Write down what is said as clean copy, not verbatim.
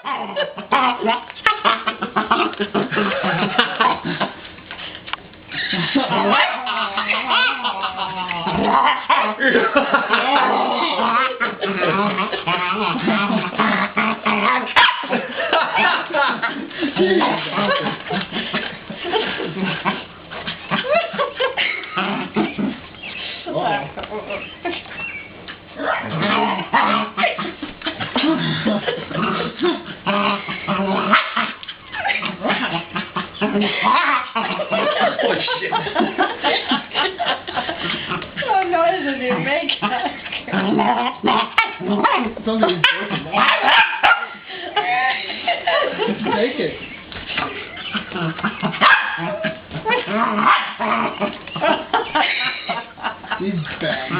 Oh, shit. What noise did you make? Somebody's broken down. Take it. He's bad.